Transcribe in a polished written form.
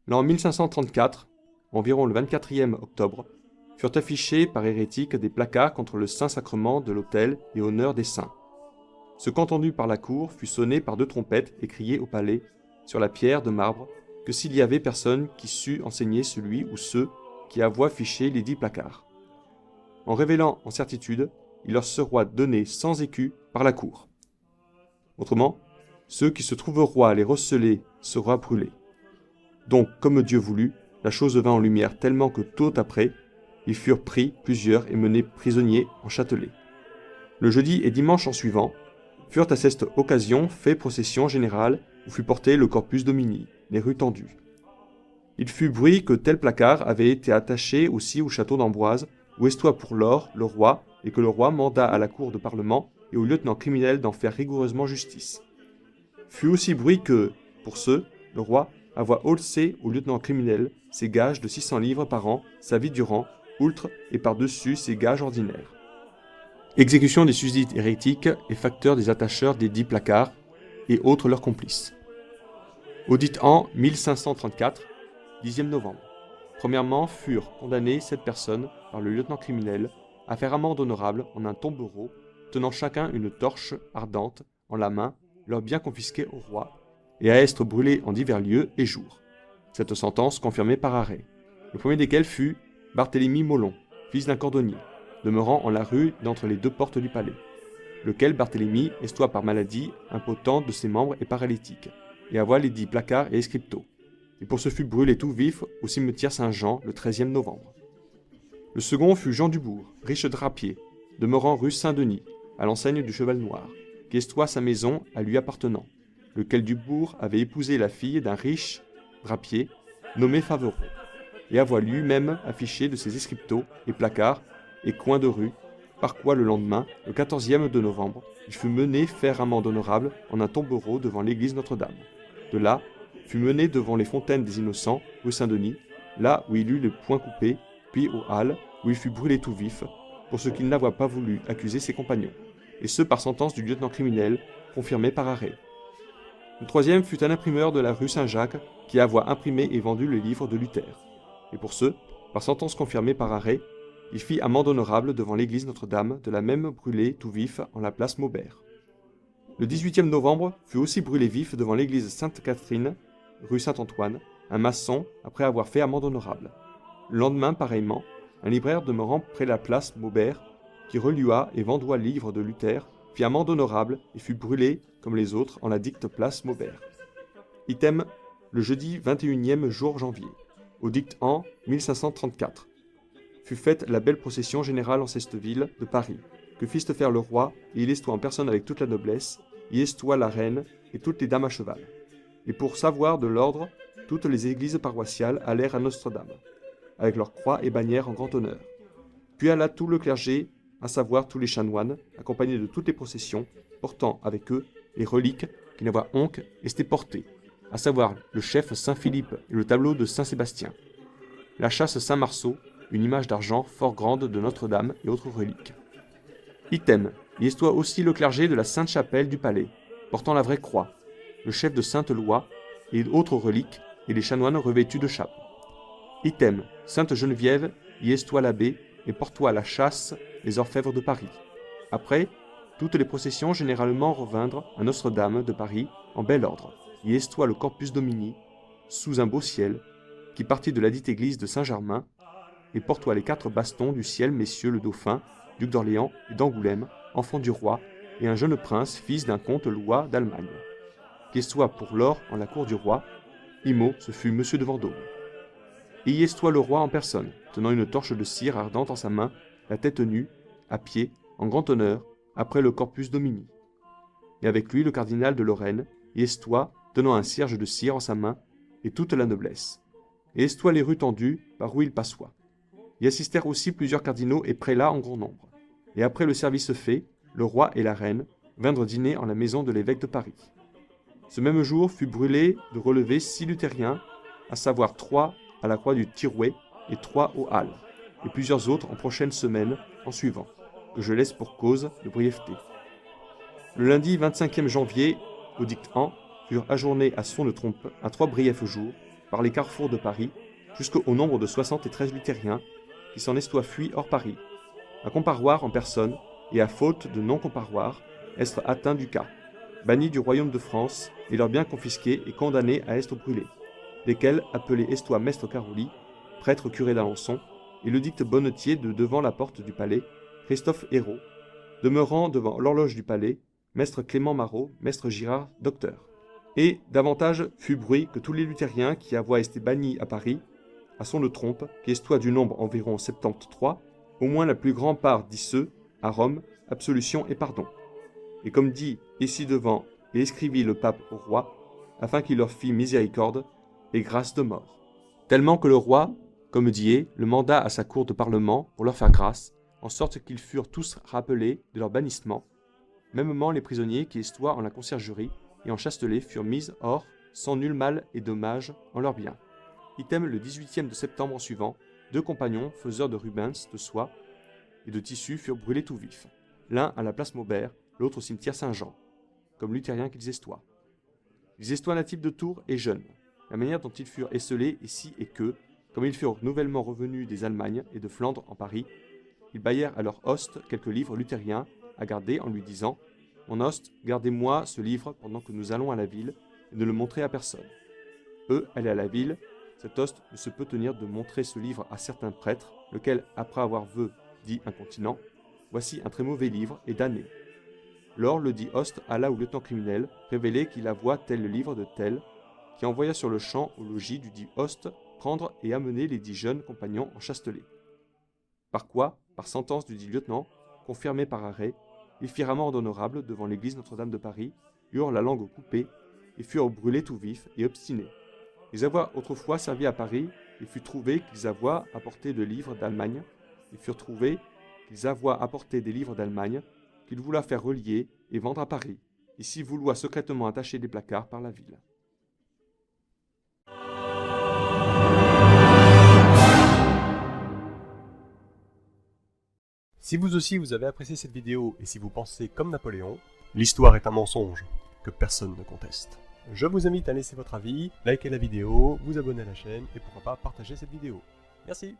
L'an 1534, environ le 24e octobre, furent affichés par hérétiques des placards contre le Saint-Sacrement de l'autel et honneur des saints. Ce qu'entendu par la cour fut sonné par 2 trompettes et crié au palais, sur la pierre de marbre, que s'il y avait personne qui sût enseigner celui ou ceux qui avoient fiché les 10 placards. En révélant en certitude, il leur sera donné 100 écus par la cour. Autrement, ceux qui se trouveront à les receler sera brûlés. Donc, comme Dieu voulut, la chose vint en lumière tellement que tôt après, ils furent pris plusieurs et menés prisonniers en Châtelet. Le jeudi et dimanche en suivant, furent à cette occasion fait procession générale où fut porté le Corpus Domini, les rues tendues. Il fut bruit que tel placard avait été attaché aussi au château d'Amboise, où estoit pour lors le roi, et que le roi manda à la cour de parlement et au lieutenant criminel d'en faire rigoureusement justice. Fut aussi bruit que, pour ce, le roi avoit haussé au lieutenant criminel ses gages de 600 livres par an, sa vie durant, outre et par-dessus ses gages ordinaires. Exécution des susdites hérétiques et facteurs des attacheurs des 10 placards, et autres leurs complices. Audit an 1534, 10e novembre. Premièrement furent condamnés 7 personnes par le lieutenant criminel à faire amende honorable en un tombereau, tenant chacun une torche ardente en la main, leurs biens confisqués au roi, et à être brûlés en divers lieux et jours. Cette sentence confirmée par arrêt. Le premier desquels fut Barthélemy Molon, fils d'un cordonnier, demeurant en la rue d'entre les 2 portes du palais, lequel Barthélemy estoit par maladie impotent de ses membres et paralytique, et avoit les 10 placards et escriptos. Et pour ce fut brûlé tout vif au cimetière Saint-Jean le 13e novembre. Le second fut Jean Dubourg, riche drapier, demeurant rue Saint-Denis, à l'enseigne du Cheval Noir, qui estoit sa maison à lui appartenant, lequel Dubourg avait épousé la fille d'un riche drapier nommé Favereau, et avoit lui-même affiché de ses escriptos et placards et coins de rue, par quoi le lendemain, le 14e de novembre, il fut mené faire amende honorable en un tombereau devant l'église Notre-Dame. De là, fut mené devant les fontaines des Innocents, rue Saint-Denis, là où il eut le poing coupé, puis aux Halles, où il fut brûlé tout vif, pour ce qu'il n'avoit pas voulu accuser ses compagnons, et ce par sentence du lieutenant criminel, confirmée par arrêt. Le troisième fut un imprimeur de la rue Saint-Jacques, qui avoit imprimé et vendu le livre de Luther. Et pour ce, par sentence confirmée par arrêt, il fit amende honorable devant l'église Notre-Dame de la même brûlée tout vif en la place Maubert. Le 18e novembre fut aussi brûlé vif devant l'église Sainte-Catherine, rue Saint-Antoine, un maçon après avoir fait amende honorable. Le lendemain, pareillement, un libraire demeurant près la place Maubert, qui relua et vendoua livre de Luther, fit amende honorable et fut brûlé, comme les autres, en la dicte place Maubert. Item, le jeudi 21e jour janvier, au dicte an 1534, fut faite la belle procession générale en cette ville de Paris, que fist faire le roi, et il estoit en personne avec toute la noblesse, y estoit la reine et toutes les dames à cheval. Et pour savoir de l'ordre, toutes les églises paroissiales allèrent à Notre-Dame, avec leurs croix et bannières en grand honneur. Puis alla tout le clergé, à savoir tous les chanoines, accompagnés de toutes les processions, portant avec eux les reliques qui n'avoient honte estaient portées, à savoir le chef Saint-Philippe et le tableau de Saint-Sébastien, la châsse Saint-Marceau, une image d'argent fort grande de Notre-Dame et autres reliques. Item, y estoit aussi le clergé de la Sainte-Chapelle du Palais, portant la vraie croix, le chef de Sainte-Loi et autres reliques, et les chanoines revêtus de chape. Item, Sainte-Geneviève, y estoit l'abbé, et portoit la chasse les orfèvres de Paris. Après, toutes les processions généralement revinrent à Notre-Dame de Paris en bel ordre, y estoit le Corpus Domini, sous un beau ciel, qui partit de la dite église de Saint-Germain, et portoit les 4 bastons du ciel messieurs le dauphin, duc d'Orléans et d'Angoulême, enfant du roi, et un jeune prince, fils d'un comte Lois d'Allemagne. Qui soit pour lors en la cour du roi, Imo, ce fut monsieur de Vendôme. Et y estoit le roi en personne, tenant une torche de cire ardente en sa main, la tête nue, à pied, en grand honneur, après le Corpus Domini. Et avec lui le cardinal de Lorraine, y estoit, tenant un cierge de cire en sa main, et toute la noblesse. Et estoit les rues tendues, par où il passoit. Y assistèrent aussi plusieurs cardinaux et prélats en grand nombre. Et après le service fait, le roi et la reine vinrent dîner en la maison de l'évêque de Paris. Ce même jour fut brûlé de relever 6 luthériens, à savoir 3 à la croix du Tirouet et 3 aux Halles, et plusieurs autres en prochaines semaines en suivant, que je laisse pour cause de brièveté. Le lundi 25e janvier, au dicte an, furent ajournés à son de trompe à 3 briefs jours, par les carrefours de Paris, jusqu'au nombre de 73 luthériens, qui s'en estoient fuis hors Paris. Un comparoir en personne, et à faute de non-comparoir, être atteint du cas, bannis du royaume de France, et leurs biens confisqués et condamnés à être brûlés, desquels appelé estoit Mestre Caroli, prêtre curé d'Alençon, et le dicte bonnetier de devant la porte du palais, Christophe Hérault, demeurant devant l'horloge du palais, Mestre Clément Marot, Mestre Girard, docteur. Et davantage fut bruit que tous les luthériens qui avoient été bannis à Paris, à son le trompe, qui estoit du nombre environ 73, au moins la plus grande part d'iceux, à Rome, absolution et pardon. Et comme dit ici devant et écrivit le pape au roi, afin qu'il leur fît miséricorde et grâce de mort. Tellement que le roi, comme dit, le manda à sa cour de parlement pour leur faire grâce, en sorte qu'ils furent tous rappelés de leur bannissement. Mêmement les prisonniers qui estoient en la conciergerie et en chastelet furent mis hors, sans nul mal et dommage en leurs biens. Item le 18e de septembre suivant, 2 compagnons, faiseurs de Rubens, de soie et de tissu, furent brûlés tout vifs, l'un à la place Maubert, l'autre au cimetière Saint-Jean, comme luthériens qu'ils estoient. Ils estoient natifs de Tours et jeunes. La manière dont ils furent esselés est si et que, comme ils furent nouvellement revenus des Allemagnes et de Flandre en Paris, ils baillèrent à leur hoste quelques livres luthériens à garder en lui disant « Mon hoste, gardez-moi ce livre pendant que nous allons à la ville, et ne le montrez à personne. » Eux, allés à la ville, cet hoste ne se peut tenir de montrer ce livre à certains prêtres, lequel, après avoir vu, dit incontinent, « Voici un très mauvais livre et damné. » Lors le dit hoste alla au lieutenant criminel, révéler qu'il avoit tel le livre de tel, qui envoya sur le champ au logis du dit hoste prendre et amener les 10 jeunes compagnons en chastelet. Par quoi, par sentence du dit lieutenant, confirmée par arrêt, ils firent amende honorable devant l'église Notre-Dame de Paris, eurent la langue coupée, et furent brûlés tout vifs et obstinés. Ils avoient autrefois servi à Paris, il fut trouvé qu'ils avoient apporté de livres d'Allemagne, ils furent trouvés qu'ils avoient apporté des livres d'Allemagne, qu'ils voulaient faire relier et vendre à Paris, ici vouloient secrètement attacher des placards par la ville. Si vous aussi vous avez apprécié cette vidéo et si vous pensez comme Napoléon, l'histoire est un mensonge que personne ne conteste. Je vous invite à laisser votre avis, liker la vidéo, vous abonner à la chaîne et pourquoi pas partager cette vidéo. Merci.